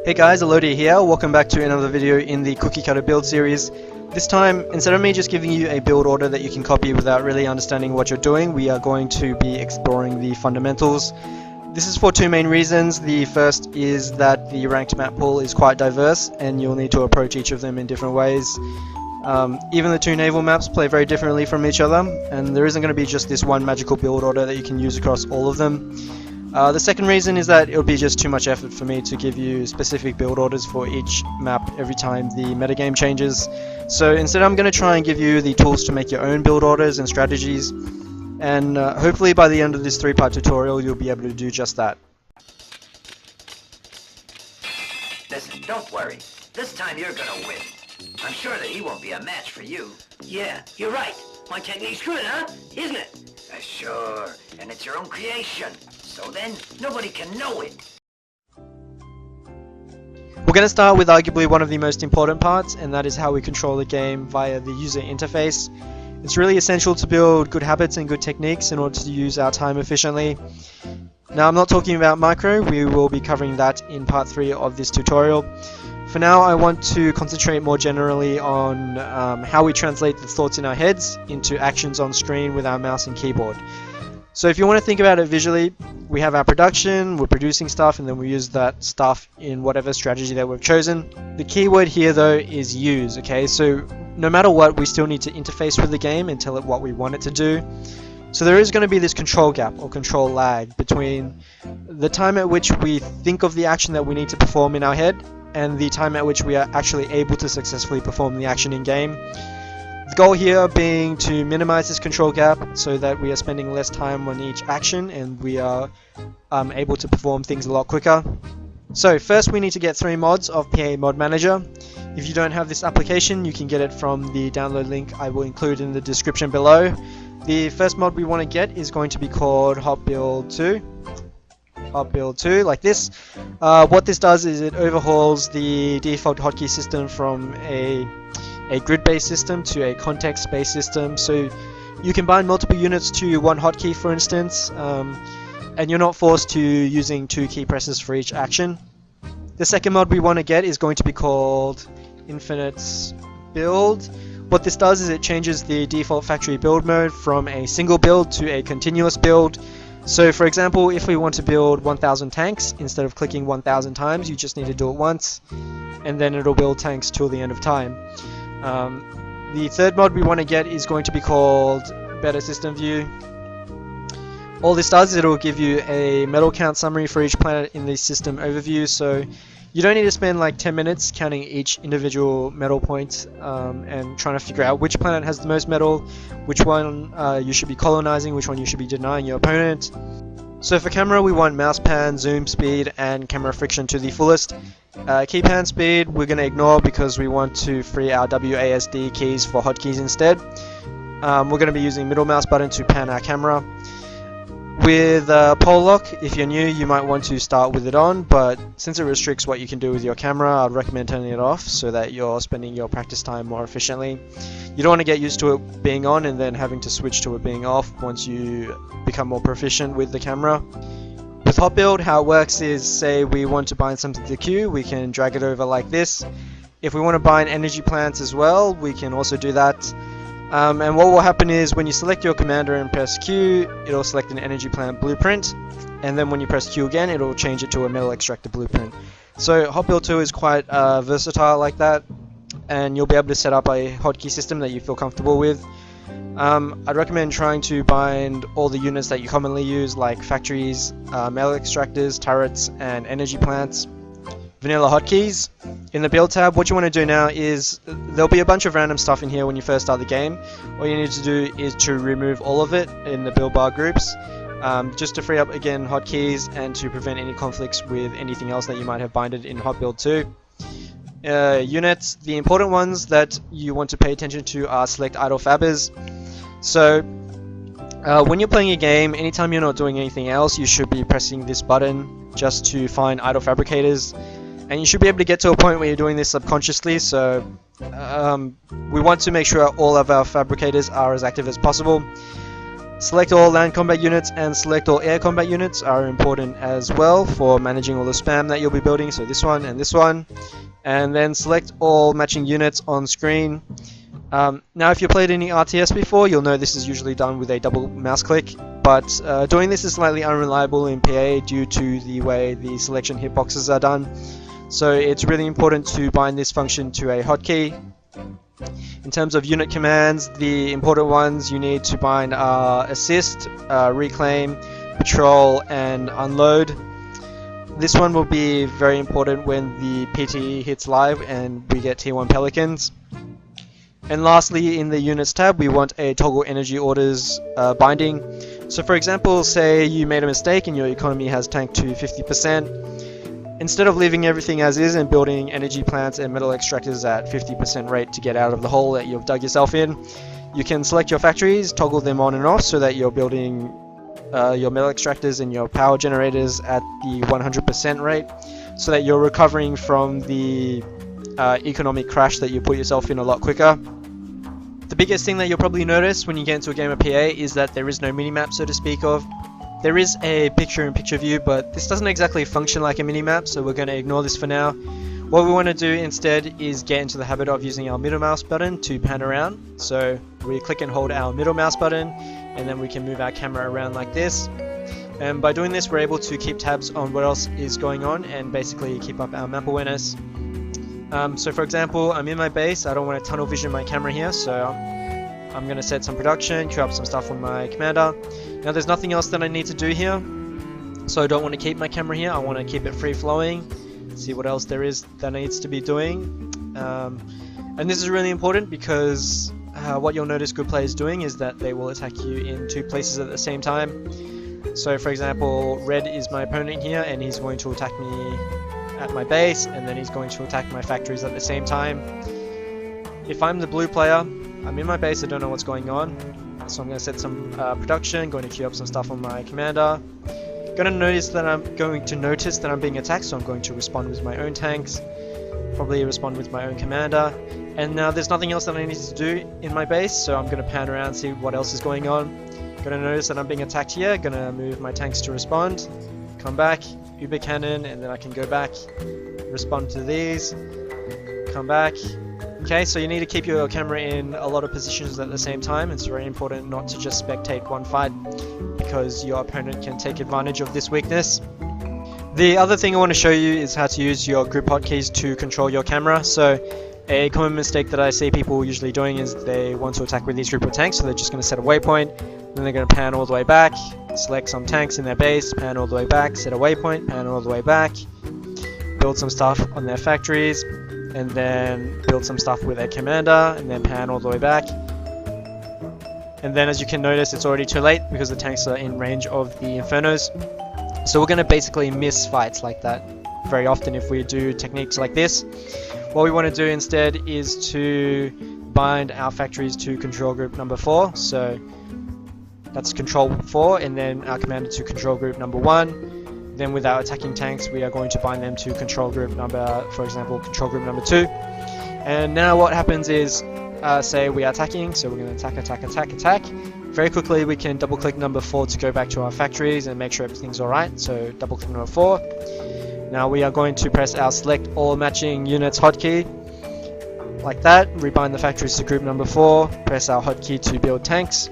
Hey guys, Elodie here. Welcome back to another video in the cookie cutter build series. This time, instead of me just giving you a build order that you can copy without really understanding what you're doing, we are going to be exploring the fundamentals. This is for two main reasons. The first is that the ranked map pool is quite diverse and you'll need to approach each of them in different ways. Even the two naval maps play very differently from each other, and there isn't going to be just this one magical build order that you can use across all of them. The second reason is that it would be just too much effort for me to give you specific build orders for each map every time the metagame changes. So instead I'm going to try and give you the tools to make your own build orders and strategies, and hopefully by the end of this 3-part tutorial you'll be able to do just that. Listen, don't worry. This time you're gonna win. I'm sure that he won't be a match for you. Yeah, you're right. My technique's good, huh? Isn't it? Sure, and it's your own creation. So then, nobody can know it. We're going to start with arguably one of the most important parts, and that is how we control the game via the user interface. It's really essential to build good habits and good techniques in order to use our time efficiently. Now, I'm not talking about micro, we will be covering that in part 3 of this tutorial. For now, I want to concentrate more generally on how we translate the thoughts in our heads into actions on screen with our mouse and keyboard. So if you want to think about it visually, we have our production, we're producing stuff, and then we use that stuff in whatever strategy that we've chosen. The key word here though is use, okay? So no matter what, we still need to interface with the game and tell it what we want it to do. So there is going to be this control gap or control lag between the time at which we think of the action that we need to perform in our head and the time at which we are actually able to successfully perform the action in game. The goal here being to minimize this control gap so that we are spending less time on each action and we are able to perform things a lot quicker. So first we need to get 3 mods of PA Mod Manager. If you don't have this application, you can get it from the download link I will include in the description below. The first mod we want to get is going to be called Hot Build 2. Hot Build 2, like this. What this does is it overhauls the default hotkey system from a grid-based system to a context-based system, so you combine multiple units to one hotkey, for instance, and you're not forced to using 2 key presses for each action. The second mod we want to get is going to be called Infinite Build. What this does is it changes the default factory build mode from a single build to a continuous build. So for example, if we want to build 1000 tanks, instead of clicking 1000 times, you just need to do it once, and then it'll build tanks till the end of time. The third mod we want to get is going to be called Better System View. All this does is it will give you a metal count summary for each planet in the system overview, so you don't need to spend like 10 minutes counting each individual metal point and trying to figure out which planet has the most metal, which one you should be colonizing, which one you should be denying your opponent. So for camera we want mouse pan, zoom speed, and camera friction to the fullest. Key pan speed we're going to ignore because we want to free our WASD keys for hotkeys instead. We're going to be using middle mouse button to pan our camera. With pole lock, if you're new you might want to start with it on, but since it restricts what you can do with your camera, I'd recommend turning it off so that you're spending your practice time more efficiently. You don't want to get used to it being on and then having to switch to it being off once you become more proficient with the camera. With Hot Build, how it works is, say we want to bind something to the queue, we can drag it over like this. If we want to bind energy plants as well, we can also do that. And what will happen is when you select your commander and press Q, it'll select an energy plant blueprint, and then when you press Q again, it'll change it to a metal extractor blueprint. So Hot Build 2 is quite versatile like that, and you'll be able to set up a hotkey system that you feel comfortable with. I'd recommend trying to bind all the units that you commonly use, like factories, metal extractors, turrets, and energy plants. Vanilla hotkeys. In the build tab, what you want to do now is there'll be a bunch of random stuff in here when you first start the game. All you need to do is to remove all of it in the build bar groups, just to free up again hotkeys and to prevent any conflicts with anything else that you might have binded in Hot Build 2. Units, the important ones that you want to pay attention to are select idle fabbers. So when you're playing a game, anytime you're not doing anything else, you should be pressing this button just to find idle fabricators. And you should be able to get to a point where you're doing this subconsciously, so we want to make sure all of our fabricators are as active as possible. Select all land combat units and select all air combat units are important as well for managing all the spam that you'll be building, so this one and this one. And then select all matching units on screen. Now if you've played any RTS before, you'll know this is usually done with a double mouse click, but doing this is slightly unreliable in PA due to the way the selection hitboxes are done. So it's really important to bind this function to a hotkey. In terms of unit commands, the important ones you need to bind are assist, reclaim, patrol, and unload. This one will be very important when the PTE hits live and we get T1 Pelicans. And lastly, in the units tab, we want a toggle energy orders binding. So for example, say you made a mistake and your economy has tanked to 50%. Instead of leaving everything as is and building energy plants and metal extractors at 50% rate to get out of the hole that you've dug yourself in, you can select your factories, toggle them on and off so that you're building your metal extractors and your power generators at the 100% rate, so that you're recovering from the economic crash that you put yourself in a lot quicker. The biggest thing that you'll probably notice when you get into a game of PA is that there is no minimap, so to speak of. There is a picture-in-picture view, but this doesn't exactly function like a minimap, so we're going to ignore this for now. What we want to do instead is get into the habit of using our middle mouse button to pan around. So we click and hold our middle mouse button, and then we can move our camera around like this. And by doing this, we're able to keep tabs on what else is going on and basically keep up our map awareness. So for example, I'm in my base, I don't want to tunnel vision my camera here, so I'm going to set some production, queue up some stuff on my commander. Now there's nothing else that I need to do here, so I don't want to keep my camera here, I want to keep it free flowing, see what else there is that needs to be doing. And this is really important because what you'll notice good players doing is that they will attack you in two places at the same time. So for example, red is my opponent here and he's going to attack me at my base, and then he's going to attack my factories at the same time. If I'm the blue player, I'm in my base, I don't know what's going on, so I'm going to set some production, going to queue up some stuff on my commander. I'm going to notice that I'm being attacked, so I'm going to respond with my own tanks, probably respond with my own commander. And now there's nothing else that I need to do in my base, so I'm going to pan around and see what else is going on. Going to notice that I'm being attacked here, going to move my tanks to respond, come back, Uber cannon, and then I can go back, respond to these, come back. Okay, so you need to keep your camera in a lot of positions at the same time. It's very important not to just spectate one fight because your opponent can take advantage of this weakness. The other thing I want to show you is how to use your group hotkeys to control your camera. So a common mistake that I see people usually doing is they want to attack with these group of tanks, so they're just going to set a waypoint, then they're going to pan all the way back, select some tanks in their base, pan all the way back, set a waypoint, pan all the way back, build some stuff on their factories, and then build some stuff with a commander, and then pan all the way back. And then as you can notice, it's already too late because the tanks are in range of the infernos. So we're going to basically miss fights like that very often if we do techniques like this. What we want to do instead is to bind our factories to control group number 4. So that's control 4, and then our commander to control group number 1. Then with our attacking tanks, we are going to bind them to control group number, for example, control group number 2. And now what happens is, say we are attacking, so we're going to attack. Very quickly we can double click number 4 to go back to our factories and make sure everything's alright, so double click number 4. Now we are going to press our select all matching units hotkey, like that, rebind the factories to group number 4, press our hotkey to build tanks.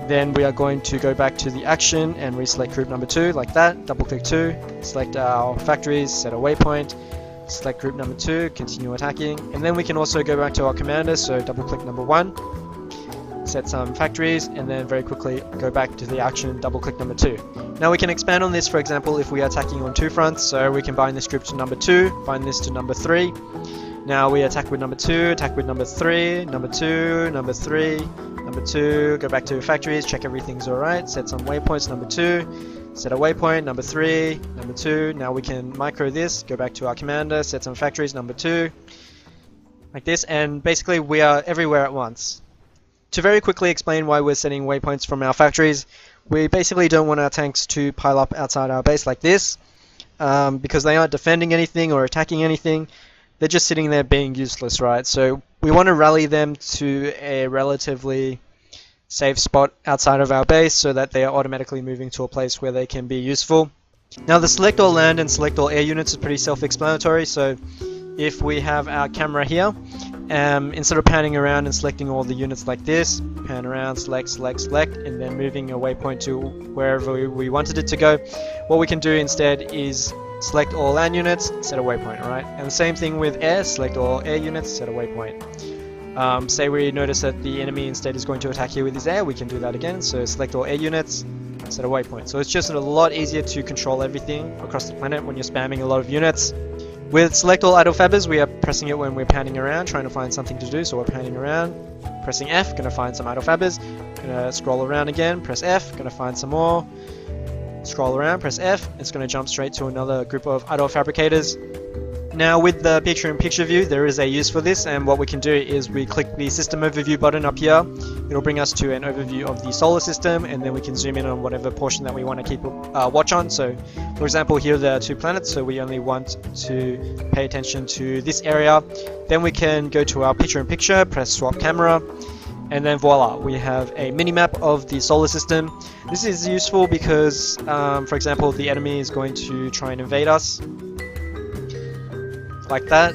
Then we are going to go back to the action and reselect group number 2, like that, double click 2, select our factories, set a waypoint, select group number 2, continue attacking, and then we can also go back to our commander, so double click number 1, set some factories, and then very quickly go back to the action, double click number 2. Now we can expand on this, for example, if we are attacking on 2 fronts, so we can bind this group to number 2, bind this to number 3. Now we attack with number 2, attack with number 3, number 2, number 3, number 2, go back to factories, check everything's alright, set some waypoints, number 2, set a waypoint, number 3, number 2, now we can micro this, go back to our commander, set some factories, number 2, like this, and basically we are everywhere at once. To very quickly explain why we're setting waypoints from our factories, we basically don't want our tanks to pile up outside our base like this, because they aren't defending anything or attacking anything. They're just sitting there being useless, right? So we want to rally them to a relatively safe spot outside of our base so that they are automatically moving to a place where they can be useful. Now the select all land and select all air units is pretty self-explanatory, so if we have our camera here, instead of panning around and selecting all the units like this, pan around, select, select, select, and then moving a waypoint to wherever we wanted it to go, what we can do instead is select all land units, set a waypoint, alright? And the same thing with air, select all air units, set a waypoint. Say we notice that the enemy instead is going to attack here with his air, we can do that again, so select all air units, set a waypoint. So it's just a lot easier to control everything across the planet when you're spamming a lot of units. With select all idle feathers, we are pressing it when we're panning around, trying to find something to do, so we're panning around, pressing F, gonna find some idle feathers, gonna scroll around again, press F, gonna find some more, scroll around, press F, it's gonna jump straight to another group of idle fabricators. Now with the picture-in-picture view, there is a use for this, and what we can do is we click the system overview button up here. It'll bring us to an overview of the solar system, and then we can zoom in on whatever portion that we want to keep watch on. So for example, here there are 2 planets, so we only want to pay attention to this area. Then we can go to our picture-in-picture, press swap camera, and then voila, we have a mini-map of the solar system. This is useful because, for example, the enemy is going to try and invade us. Like that.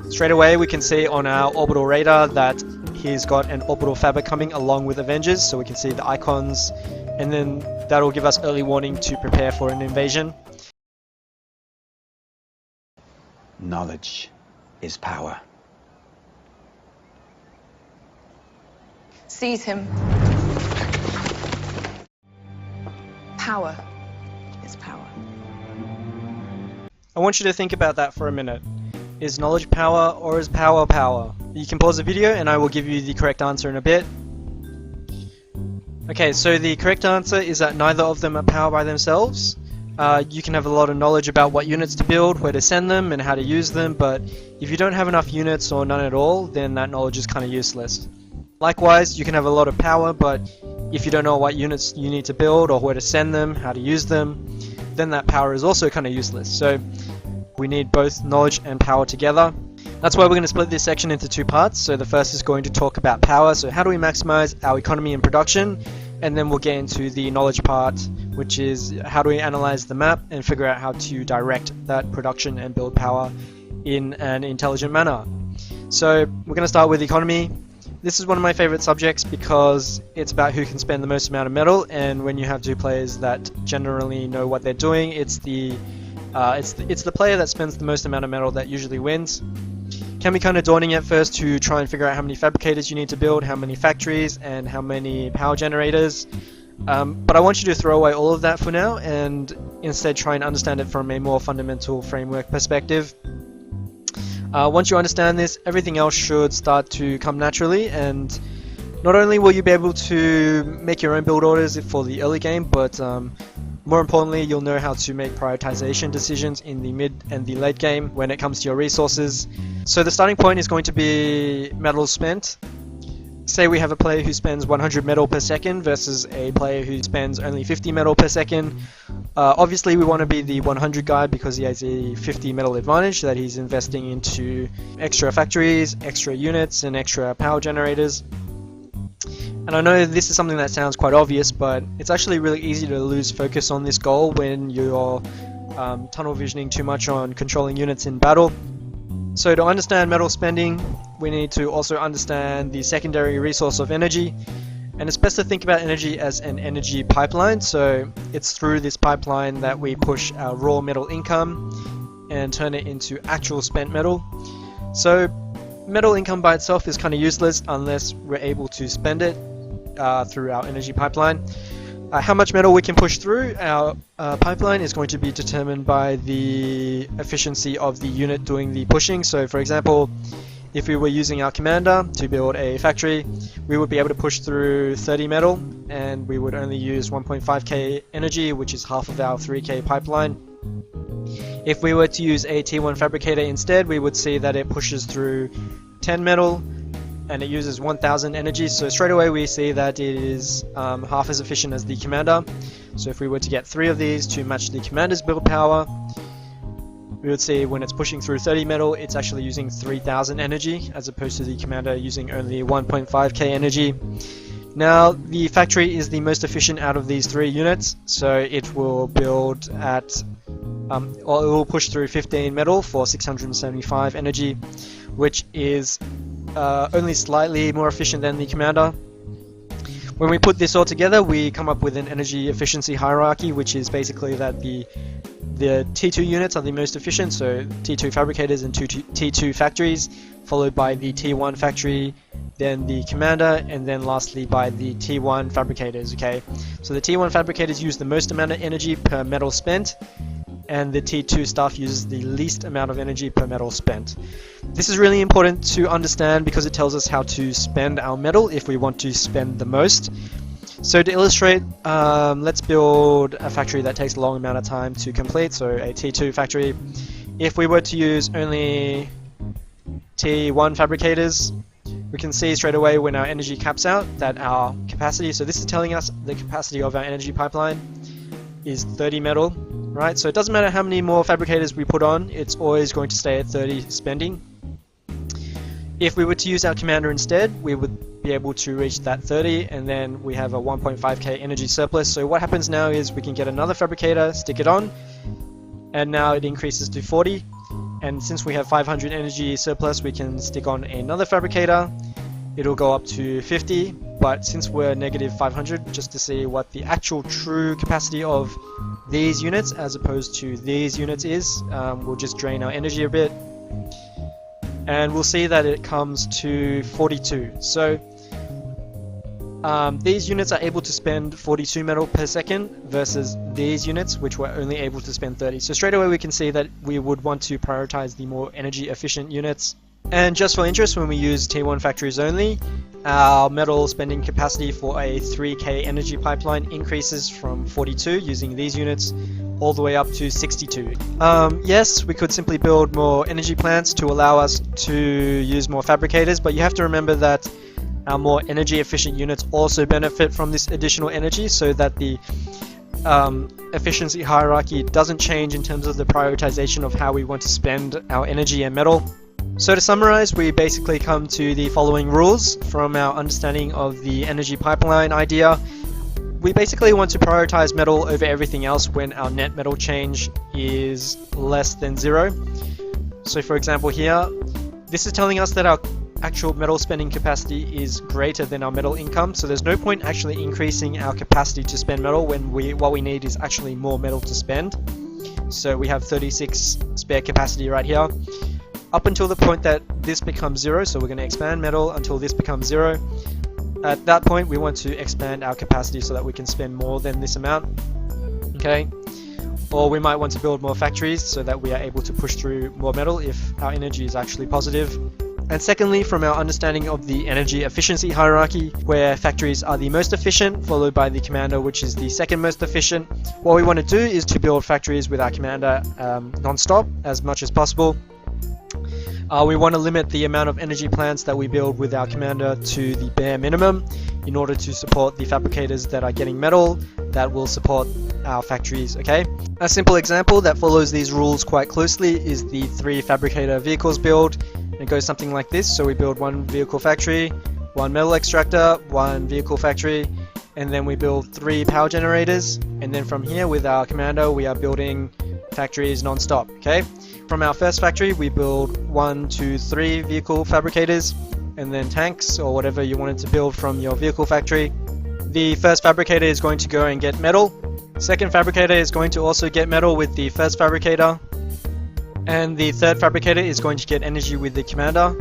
Straight away we can see on our orbital radar that he's got an orbital fabric coming along with Avengers, so we can see the icons, and then that'll give us early warning to prepare for an invasion. Knowledge is power. Seize him. Power is power. I want you to think about that for a minute. Is knowledge power, or is power power? You can pause the video and I will give you the correct answer in a bit. Okay, so the correct answer is that neither of them are power by themselves. You can have a lot of knowledge about what units to build, where to send them, and how to use them, but if you don't have enough units or none at all, then that knowledge is kind of useless. Likewise, you can have a lot of power, but if you don't know what units you need to build, or where to send them, how to use them, then that power is also kind of useless. So we need both knowledge and power together. That's why we're going to split this section into 2 parts. So the first is going to talk about power, so how do we maximize our economy and production, and then we'll get into the knowledge part, which is how do we analyze the map and figure out how to direct that production and build power in an intelligent manner. So we're going to start with economy. This is one of my favorite subjects because it's about who can spend the most amount of metal, and when you have 2 players that generally know what they're doing, it's the player that spends the most amount of metal that usually wins. Can be kind of daunting at first to try and figure out how many fabricators you need to build, how many factories, and how many power generators. But I want you to throw away all of that for now and instead try and understand it from a more fundamental framework perspective. Once you understand this, everything else should start to come naturally, and not only will you be able to make your own build orders for the early game, but more importantly, you'll know how to make prioritization decisions in the mid and the late game when it comes to your resources. So the starting point is going to be metals spent. Say we have a player who spends 100 metal per second versus a player who spends only 50 metal per second. Obviously we want to be the 100 guy because he has a 50 metal advantage that he's investing into extra factories, extra units, and extra power generators. And I know this is something that sounds quite obvious, but it's actually really easy to lose focus on this goal when you're tunnel visioning too much on controlling units in battle. So to understand metal spending, we need to also understand the secondary resource of energy. And it's best to think about energy as an energy pipeline. So it's through this pipeline that we push our raw metal income and turn it into actual spent metal. So metal income by itself is kind of useless unless we're able to spend it through our energy pipeline. How much metal we can push through our pipeline is going to be determined by the efficiency of the unit doing the pushing. So for example, if we were using our commander to build a factory, we would be able to push through 30 metal, and we would only use 1.5k energy, which is half of our 3k pipeline. If we were to use a T1 fabricator instead, we would see that it pushes through 10 metal and it uses 1000 energy, so straight away we see that it is half as efficient as the commander. So if we were to get 3 of these to match the commander's build power, we would see when it's pushing through 30 metal, it's actually using 3000 energy as opposed to the commander using only 1.5k energy. Now, the factory is the most efficient out of these 3 units, so it will build at, or it will push through 15 metal for 675 energy, which is only slightly more efficient than the commander. When we put this all together, we come up with an energy efficiency hierarchy, which is basically that the T2 units are the most efficient, so T2 fabricators and T2 factories, followed by the T1 factory, then the commander, and then lastly by the T1 fabricators. Okay, so the T1 fabricators use the most amount of energy per metal spent, and the T2 stuff uses the least amount of energy per metal spent. This is really important to understand because it tells us how to spend our metal if we want to spend the most. So to illustrate, let's build a factory that takes a long amount of time to complete, so a T2 factory. If we were to use only T1 fabricators, we can see straight away when our energy caps out that our capacity, so this is telling us the capacity of our energy pipeline is 30 metal, right? So it doesn't matter how many more fabricators we put on, it's always going to stay at 30 spending. If we were to use our commander instead, we would be able to reach that 30, and then we have a 1.5k energy surplus. So what happens now is we can get another fabricator, stick it on, and now it increases to 40. And since we have 500 energy surplus, we can stick on another fabricator. It'll go up to 50, but since we're negative 500, just to see what the actual true capacity of these units as opposed to these units is, we'll just drain our energy a bit. And we'll see that it comes to 42. So these units are able to spend 42 metal per second versus these units, which were only able to spend 30. So straight away we can see that we would want to prioritize the more energy efficient units. And just for interest, when we use T1 factories only, our metal spending capacity for a 3k energy pipeline increases from 42 using these units all the way up to 62. Yes, we could simply build more energy plants to allow us to use more fabricators, but you have to remember that our more energy efficient units also benefit from this additional energy, so that the efficiency hierarchy doesn't change in terms of the prioritization of how we want to spend our energy and metal. So to summarize, we basically come to the following rules from our understanding of the energy pipeline idea. We basically want to prioritize metal over everything else when our net metal change is less than 0. So for example here, this is telling us that our actual metal spending capacity is greater than our metal income, so there's no point actually increasing our capacity to spend metal when what we need is actually more metal to spend. So we have 36 spare capacity right here. Up until the point that this becomes 0, so we're going to expand metal until this becomes 0. At that point we want to expand our capacity so that we can spend more than this amount. Okay, or we might want to build more factories so that we are able to push through more metal if our energy is actually positive. And secondly, from our understanding of the energy efficiency hierarchy, where factories are the most efficient, followed by the commander, which is the second most efficient, what we want to do is to build factories with our commander non-stop as much as possible. We want to limit the amount of energy plants that we build with our commander to the bare minimum in order to support the fabricators that are getting metal that will support our factories. Okay, a simple example that follows these rules quite closely is the 3 fabricator vehicles build. It goes something like this. So we build 1 vehicle factory, 1 metal extractor, 1 vehicle factory, and then we build 3 power generators, and then from here with our commander we are building factories non-stop. Okay, from our first factory we build 1, 2, 3 vehicle fabricators, and then tanks or whatever you wanted to build from your vehicle factory. The first fabricator is going to go and get metal. Second fabricator is going to also get metal with the first fabricator, and the third fabricator is going to get energy with the commander.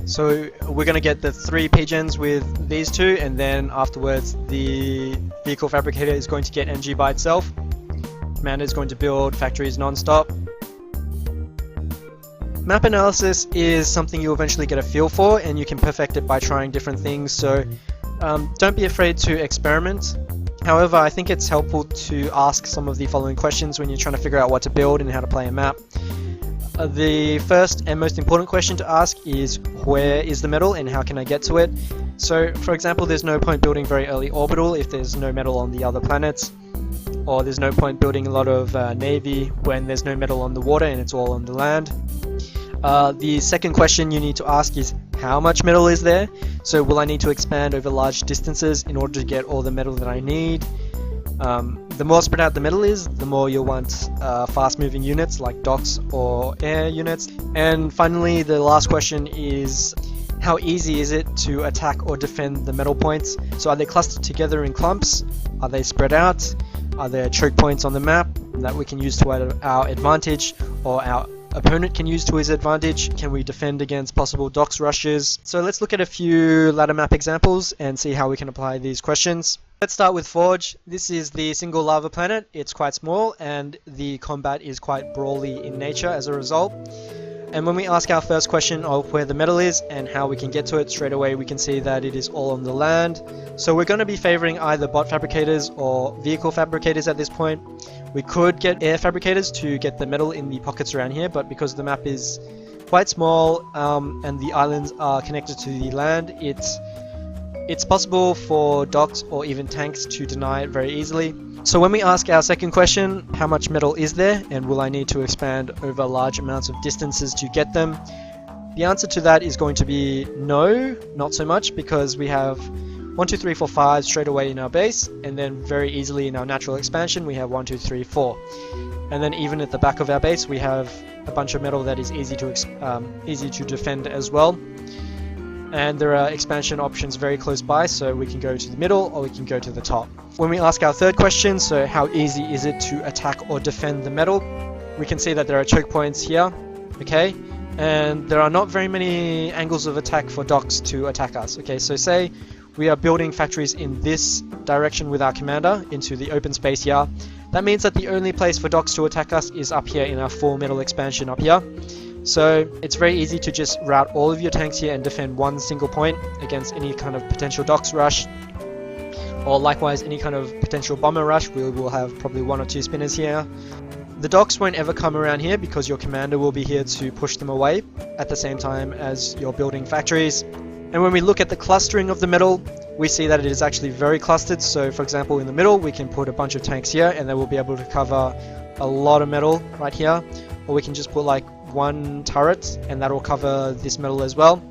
So we're going to get the 3 PGens with these 2, and then afterwards the vehicle fabricator is going to get energy by itself. Commander is going to build factories non-stop. Map analysis is something you eventually get a feel for, and you can perfect it by trying different things, so don't be afraid to experiment. However, I think it's helpful to ask some of the following questions when you're trying to figure out what to build and how to play a map. The first and most important question to ask is, where is the metal and how can I get to it? So for example, there's no point building very early orbital if there's no metal on the other planets, or there's no point building a lot of navy when there's no metal on the water and it's all on the land. The second question you need to ask is how much metal is there? So will I need to expand over large distances in order to get all the metal that I need? The more spread out the metal is, the more you'll want fast moving units like docks or air units. And finally, the last question is how easy is it to attack or defend the metal points? So are they clustered together in clumps? Are they spread out? Are there choke points on the map that we can use to our advantage, or our opponent can use to his advantage? Can we defend against possible docks rushes? So let's look at a few ladder map examples and see how we can apply these questions. Let's start with Forge. This is the single lava planet. It's quite small and the combat is quite brawly in nature as a result. And when we ask our first question of where the metal is and how we can get to it, straight away we can see that it is all on the land. So we're going to be favoring either bot fabricators or vehicle fabricators at this point. We could get air fabricators to get the metal in the pockets around here, but because the map is quite small and the islands are connected to the land, it's possible for docks or even tanks to deny it very easily. So when we ask our second question, how much metal is there and will I need to expand over large amounts of distances to get them? The answer to that is going to be no, not so much, because we have 1, 2, 3, 4, 5 straight away in our base, and then very easily in our natural expansion we have 1, 2, 3, 4. And then even at the back of our base we have a bunch of metal that is easy to defend as well. And there are expansion options very close by, so we can go to the middle or we can go to the top. When we ask our third question, so how easy is it to attack or defend the metal, we can see that there are choke points here, okay, and there are not very many angles of attack for docks to attack us. Okay, so say we are building factories in this direction with our commander into the open space here. That means that the only place for docks to attack us is up here in our full metal expansion up here. So it's very easy to just route all of your tanks here and defend one single point against any kind of potential docks rush, or likewise any kind of potential bomber rush. We will have probably 1 or 2 spinners here. The docks won't ever come around here because your commander will be here to push them away at the same time as you're building factories. And when we look at the clustering of the metal, we see that it is actually very clustered. So for example, in the middle we can put a bunch of tanks here and they will be able to cover a lot of metal right here, or we can just put like 1 turret and that will cover this metal as well.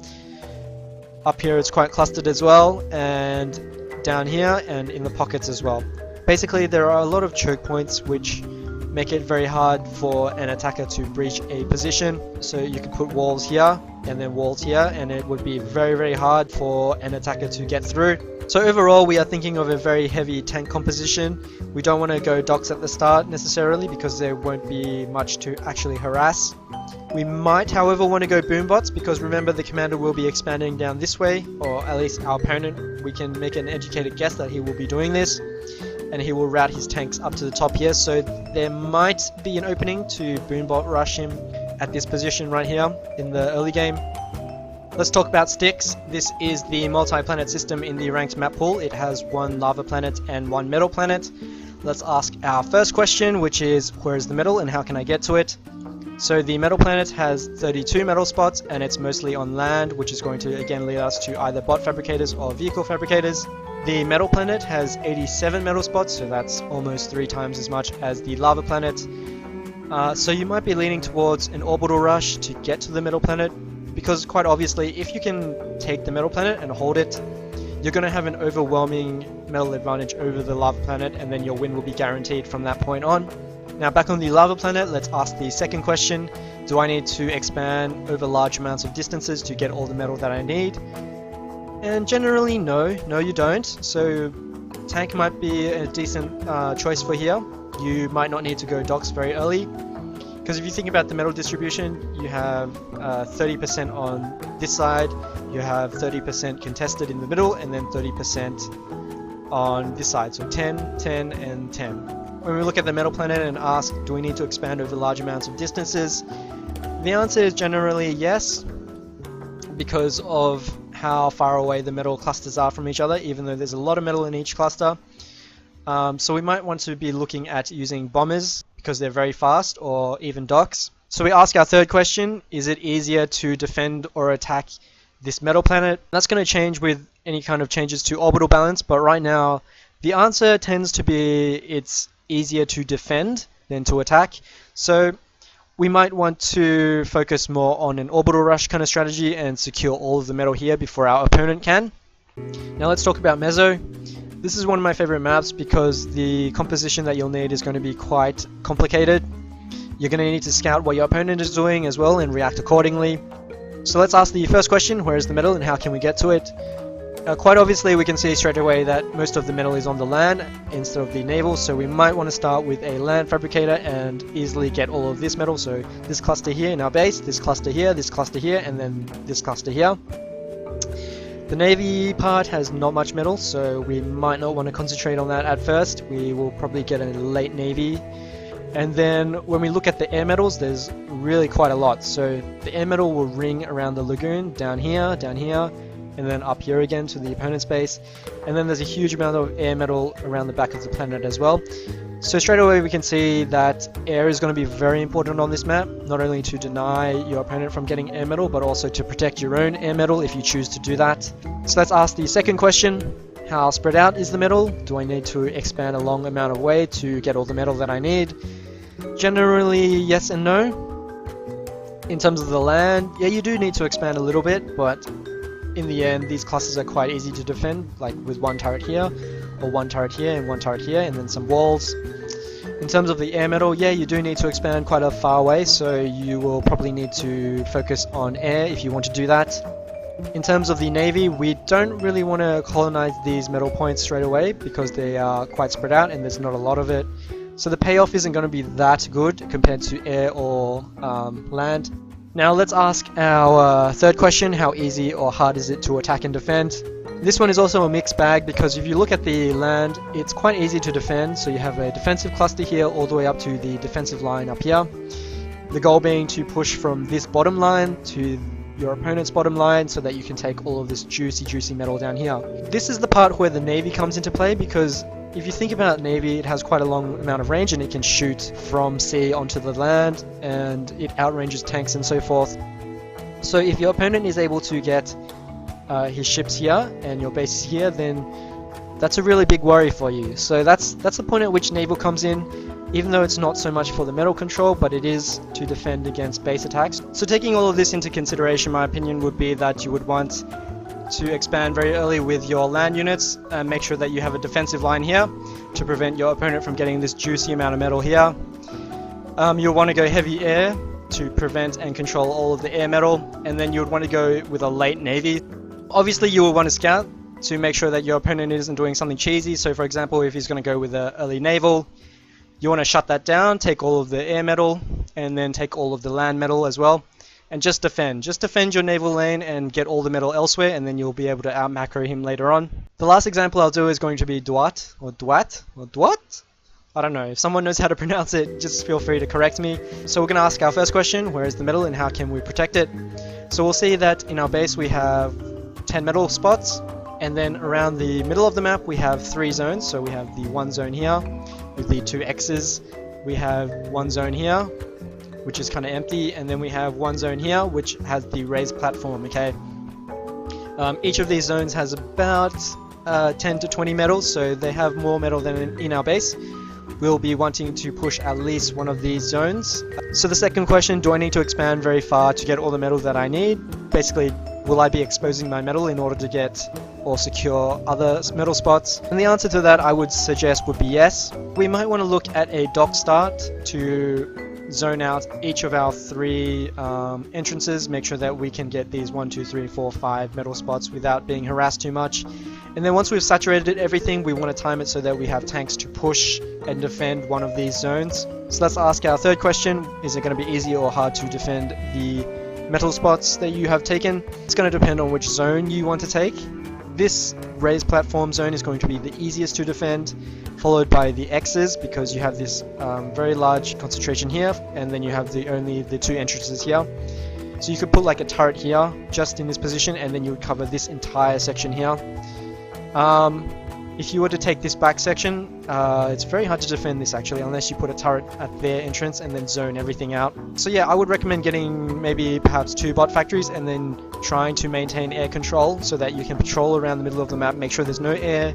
Up here it's quite clustered as well, and down here and in the pockets as well. Basically there are a lot of choke points which make it very hard for an attacker to breach a position. So you can put walls here and then walls here, and it would be very, very hard for an attacker to get through. So overall we are thinking of a very heavy tank composition. We don't want to go docks at the start necessarily because there won't be much to actually harass. We might however want to go boom bots, because remember the commander will be expanding down this way, or at least our opponent, we can make an educated guess that he will be doing this, and he will route his tanks up to the top here. So there might be an opening to boom bot rush him at this position right here in the early game. Let's talk about sticks. This is the multi-planet system in the ranked map pool. It has 1 lava planet and 1 metal planet. Let's ask our first question, which is where is the metal and how can I get to it? So the metal planet has 32 metal spots and it's mostly on land, which is going to again lead us to either bot fabricators or vehicle fabricators. The metal planet has 87 metal spots, so that's almost 3 times as much as the lava planet. So you might be leaning towards an orbital rush to get to the metal planet, because quite obviously if you can take the metal planet and hold it, you're going to have an overwhelming metal advantage over the lava planet, and then your win will be guaranteed from that point on. Now back on the lava planet, let's ask the second question. Do I need to expand over large amounts of distances to get all the metal that I need? And generally no you don't. So tank might be a decent choice for here. You might not need to go docks very early, because if you think about the metal distribution, you have 30% on this side, you have 30% contested in the middle, and then 30% on this side. So 10, 10, and 10. When we look at the metal planet and ask, do we need to expand over large amounts of distances? The answer is generally yes, because of how far away the metal clusters are from each other, even though there's a lot of metal in each cluster. So we might want to be looking at using bombers because they're very fast, or even docks. So we ask our third question, is it easier to defend or attack this metal planet? That's going to change with any kind of changes to orbital balance, but right now the answer tends to be it's easier to defend than to attack. So we might want to focus more on an orbital rush kind of strategy and secure all of the metal here before our opponent can. Now let's talk about Mezzo. This is one of my favorite maps because the composition that you'll need is going to be quite complicated. You're going to need to scout what your opponent is doing as well and react accordingly. So let's ask the first question, where is the metal and how can we get to it? Quite obviously we can see straight away that most of the metal is on the land instead of the naval, so we might want to start with a land fabricator and easily get all of this metal. So this cluster here in our base, this cluster here, and then this cluster here. The navy part has not much metal, so we might not want to concentrate on that at first. We will probably get a late navy. And then when we look at the air metals, there's really quite a lot. So the air metal will ring around the lagoon, down here, and then up here again to the opponent's base. And then there's a huge amount of air metal around the back of the planet as well. So straight away we can see that air is going to be very important on this map, not only to deny your opponent from getting air metal, but also to protect your own air metal if you choose to do that. So let's ask the second question. How spread out is the metal? Do I need to expand a long amount of way to get all the metal that I need? Generally, yes and no. In terms of the land, yeah, you do need to expand a little bit, but in the end, these clusters are quite easy to defend, like with one turret here, or one turret here, and one turret here, and then some walls. In terms of the air metal, yeah, you do need to expand quite a far away, so you will probably need to focus on air if you want to do that. In terms of the navy, we don't really want to colonize these metal points straight away because they are quite spread out and there's not a lot of it. So the payoff isn't going to be that good compared to air or land. Now let's ask our third question, how easy or hard is it to attack and defend? This one is also a mixed bag because if you look at the land, it's quite easy to defend. So you have a defensive cluster here all the way up to the defensive line up here. The goal being to push from this bottom line to your opponent's bottom line so that you can take all of this juicy metal down here. This is the part where the navy comes into play because if you think about navy, it has quite a long amount of range and it can shoot from sea onto the land and it outranges tanks and so forth. So if your opponent is able to get his ships here and your base is here, then that's a really big worry for you. So that's the point at which naval comes in, even though it's not so much for the metal control, but it is to defend against base attacks. So taking all of this into consideration, my opinion would be that you would want to expand very early with your land units and make sure that you have a defensive line here to prevent your opponent from getting this juicy amount of metal here. You'll want to go heavy air to prevent and control all of the air metal, and then you would want to go with a late navy. Obviously you will want to scout to make sure that your opponent isn't doing something cheesy. So for example, if he's going to go with an early naval, you want to shut that down, take all of the air metal, and then take all of the land metal as well. And just defend. Just defend your naval lane and get all the metal elsewhere, and then you'll be able to out macro him later on. The last example I'll do is going to be Duat, or Duat, or Duat? I don't know. If someone knows how to pronounce it, just feel free to correct me. So we're going to ask our first question, where is the metal and how can we protect it? So we'll see that in our base we have 10 metal spots, and then around the middle of the map we have 3 zones. So we have the one zone here with the 2 X's. We have one zone here, which is kind of empty, and then we have one zone here which has the raised platform. Okay, each of these zones has about 10 to 20 metals, so they have more metal than in our base. We'll be wanting to push at least one of these zones. So the second question, do I need to expand very far to get all the metal that I need? Basically, will I be exposing my metal in order to get or secure other metal spots? And the answer to that I would suggest would be yes. We might want to look at a dock start to zone out each of our 3 entrances, make sure that we can get these 1, 2, 3, 4, 5 metal spots without being harassed too much. And then once we've saturated everything, we want to time it so that we have tanks to push and defend one of these zones. So let's ask our third question, is it going to be easy or hard to defend the metal spots that you have taken? It's going to depend on which zone you want to take. This raised platform zone is going to be the easiest to defend, followed by the X's because you have this very large concentration here, and then you have only the 2 entrances here. So you could put like a turret here just in this position, and then you would cover this entire section here. If you were to take this back section, it's very hard to defend this actually, unless you put a turret at their entrance and then zone everything out. So yeah, I would recommend getting maybe perhaps 2 bot factories and then trying to maintain air control so that you can patrol around the middle of the map, make sure there's no air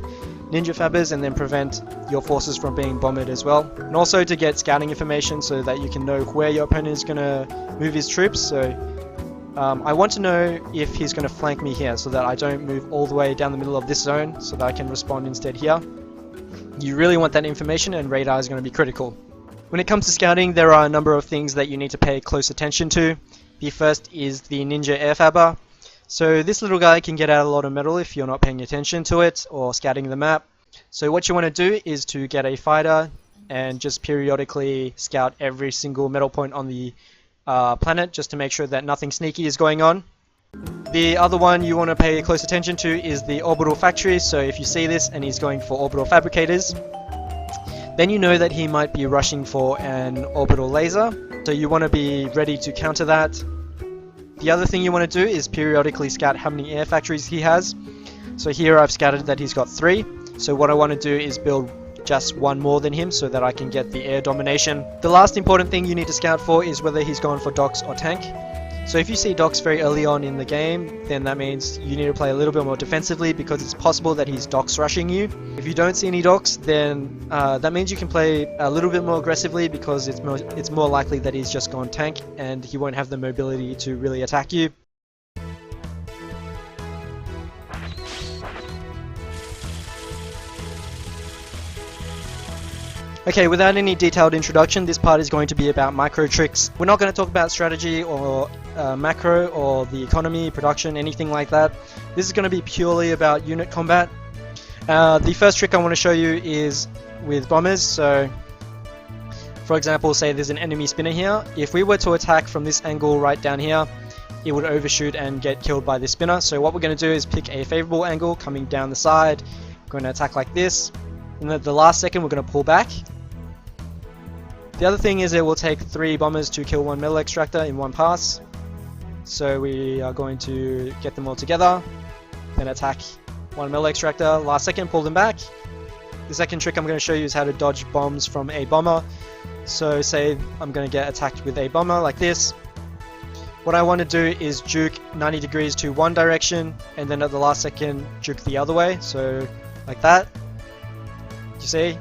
ninja fabbers and then prevent your forces from being bombarded as well. And also to get scouting information so that you can know where your opponent is going to move his troops. So I want to know if he's going to flank me here so that I don't move all the way down the middle of this zone so that I can respond instead here. You really want that information, and radar is going to be critical. When it comes to scouting, there are a number of things that you need to pay close attention to. The first is the ninja air fabber. So this little guy can get out a lot of metal if you're not paying attention to it or scouting the map. So what you want to do is to get a fighter and just periodically scout every single metal point on the planet just to make sure that nothing sneaky is going on. The other one you want to pay close attention to is the orbital factory. So if you see this and he's going for orbital fabricators, then you know that he might be rushing for an orbital laser. So you want to be ready to counter that. The other thing you want to do is periodically scout how many air factories he has. So here I've scouted that he's got 3. So what I want to do is build just one more than him so that I can get the air domination. The last important thing you need to scout for is whether he's gone for docks or tank. So if you see docks very early on in the game, then that means you need to play a little bit more defensively because it's possible that he's docks rushing you. If you don't see any docks, then that means you can play a little bit more aggressively because it's more likely that he's just gone tank and he won't have the mobility to really attack you. Okay, without any detailed introduction, this part is going to be about micro tricks. We're not going to talk about strategy or macro or the economy, production, anything like that. This is going to be purely about unit combat. The first trick I want to show you is with bombers. So, for example, say there's an enemy spinner here. If we were to attack from this angle right down here, it would overshoot and get killed by this spinner. So what we're going to do is pick a favorable angle coming down the side. We're going to attack like this. And at the last second, we're going to pull back. The other thing is it will take 3 bombers to kill 1 metal extractor in one pass. So we are going to get them all together, then attack 1 metal extractor, last second pull them back. The second trick I'm going to show you is how to dodge bombs from a bomber. So say I'm going to get attacked with a bomber like this. What I want to do is juke 90 degrees to one direction and then at the last second juke the other way, so like that. You see?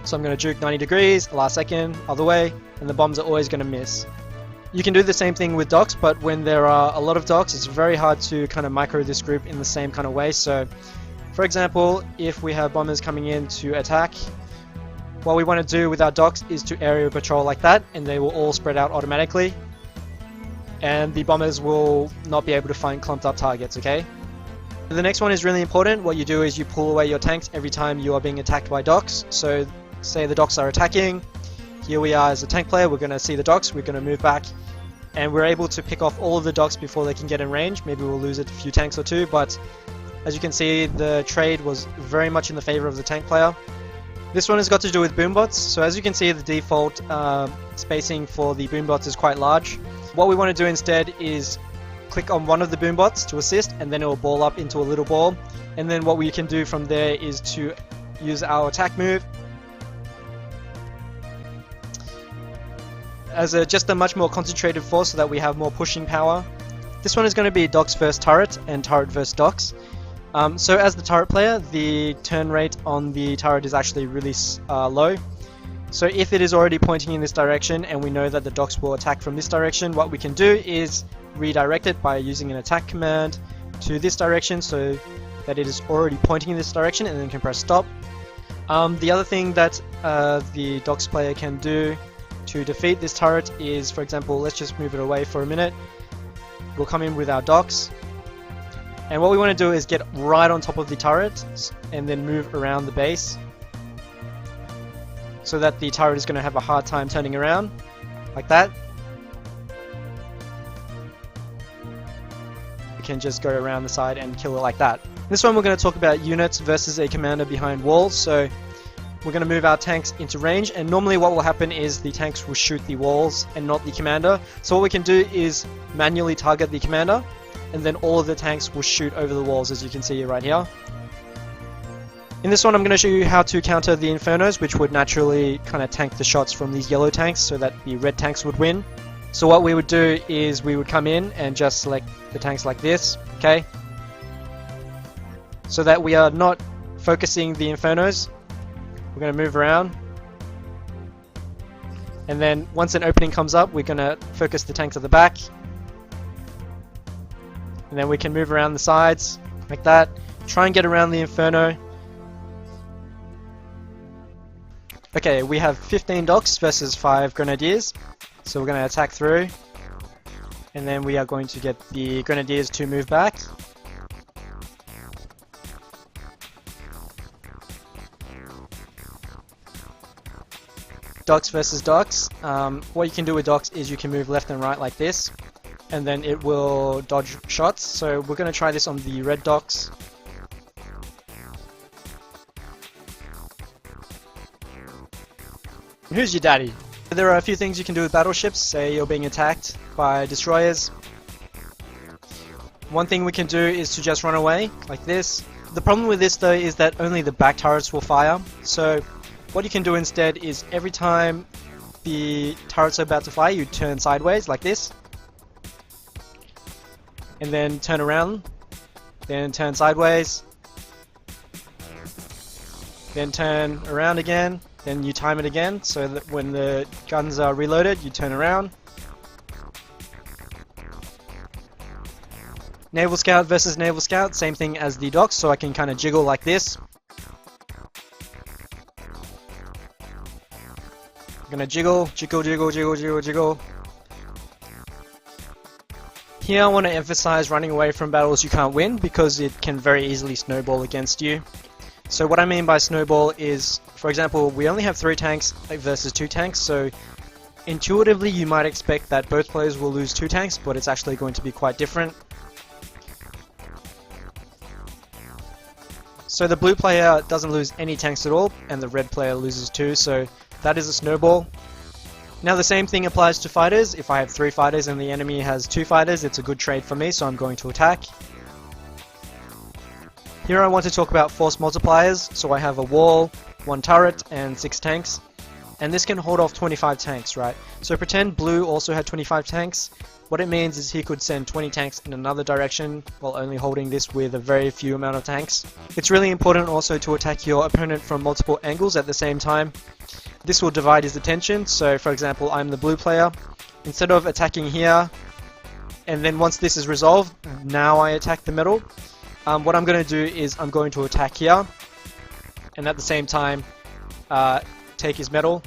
So I'm going to juke 90 degrees, last second, other way, and the bombs are always going to miss. You can do the same thing with docks, but when there are a lot of docks, it's very hard to kind of micro this group in the same kind of way. So, for example, if we have bombers coming in to attack, what we want to do with our docks is to area patrol like that, and they will all spread out automatically. And the bombers will not be able to find clumped up targets, okay? The next one is really important. What you do is you pull away your tanks every time you are being attacked by docks. So say the docks are attacking, here we are as a tank player, we're going to see the docks, we're going to move back, and we're able to pick off all of the docks before they can get in range. Maybe we'll lose a few tanks or two, but as you can see, the trade was very much in the favor of the tank player. This one has got to do with boombots. So as you can see, the default spacing for the boombots is quite large. What we want to do instead is click on one of the boombots to assist, and then it will ball up into a little ball. And then what we can do from there is to use our attack move as just a much more concentrated force so that we have more pushing power. This one is going to be docks versus turret and turret versus docks. So as the turret player, the turn rate on the turret is actually really low. So if it is already pointing in this direction and we know that the docks will attack from this direction, what we can do is redirect it by using an attack command to this direction so that it is already pointing in this direction, and then you can press stop. The other thing that the docks player can do to defeat this turret is, for example, let's just move it away for a minute. We'll come in with our docks, and what we want to do is get right on top of the turret and then move around the base so that the turret is going to have a hard time turning around, like that. We can just go around the side and kill it like that. This one we're going to talk about units versus a commander behind walls. So we're going to move our tanks into range, and normally what will happen is the tanks will shoot the walls and not the commander. So what we can do is manually target the commander, and then all of the tanks will shoot over the walls, as you can see right here. In this one I'm going to show you how to counter the Infernos, which would naturally kind of tank the shots from these yellow tanks so that the red tanks would win. So what we would do is we would come in and just select the tanks like this, okay? So that we are not focusing the Infernos. We're going to move around. And then once an opening comes up, we're going to focus the tanks at the back. And then we can move around the sides like that. Try and get around the Inferno. Okay, we have 15 docks versus 5 Grenadiers. So we're going to attack through. And then we are going to get the Grenadiers to move back. Docks versus docks. What you can do with docks is you can move left and right like this, and then it will dodge shots. So we're going to try this on the red docks. Who's your daddy? There are a few things you can do with battleships. Say you're being attacked by destroyers. One thing we can do is to just run away like this. The problem with this though is that only the back turrets will fire. So what you can do instead is every time the turrets are about to fire, you turn sideways like this. And then turn around. Then turn sideways. Then turn around again. Then you time it again so that when the guns are reloaded, you turn around. Naval Scout versus Naval Scout, same thing as the docks, so I can kind of jiggle like this. I'm gonna jiggle, jiggle, jiggle, jiggle, jiggle, jiggle. Here I want to emphasize running away from battles you can't win because it can very easily snowball against you. So what I mean by snowball is, for example, we only have 3 tanks versus 2 tanks, so intuitively you might expect that both players will lose 2 tanks, but it's actually going to be quite different. So the blue player doesn't lose any tanks at all, and the red player loses 2, so that is a snowball. Now the same thing applies to fighters. If I have 3 fighters and the enemy has 2 fighters, it's a good trade for me, so I'm going to attack. Here I want to talk about force multipliers, so I have a wall, 1 turret, and 6 tanks. And this can hold off 25 tanks, right? So pretend blue also had 25 tanks. What it means is he could send 20 tanks in another direction while only holding this with a very few amount of tanks. It's really important also to attack your opponent from multiple angles at the same time. This will divide his attention, so for example I'm the blue player. Instead of attacking here, and then once this is resolved, now I attack the metal. What I'm going to do is I'm going to attack here, and at the same time take his metal.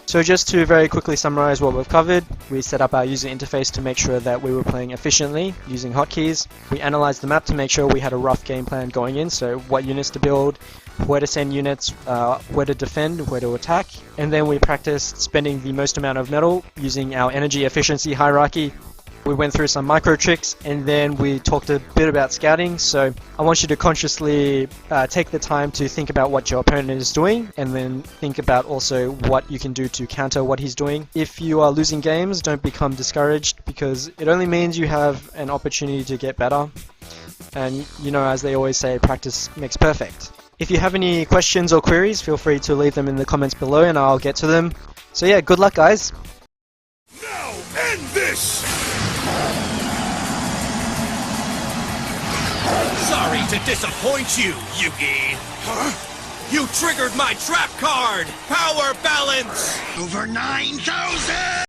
So just to very quickly summarize what we've covered, we set up our user interface to make sure that we were playing efficiently using hotkeys. We analyzed the map to make sure we had a rough game plan going in, so what units to build, where to send units, where to defend, where to attack. And then we practiced spending the most amount of metal using our energy efficiency hierarchy. We went through some micro tricks, and then we talked a bit about scouting. So I want you to consciously take the time to think about what your opponent is doing, and then think about also what you can do to counter what he's doing. If you are losing games, don't become discouraged, because it only means you have an opportunity to get better. And you know, as they always say, practice makes perfect. If you have any questions or queries, feel free to leave them in the comments below and I'll get to them. So yeah, good luck guys! Now end this! Sorry to disappoint you, Yugi. Huh? You triggered my trap card! Power balance! Over 9,000!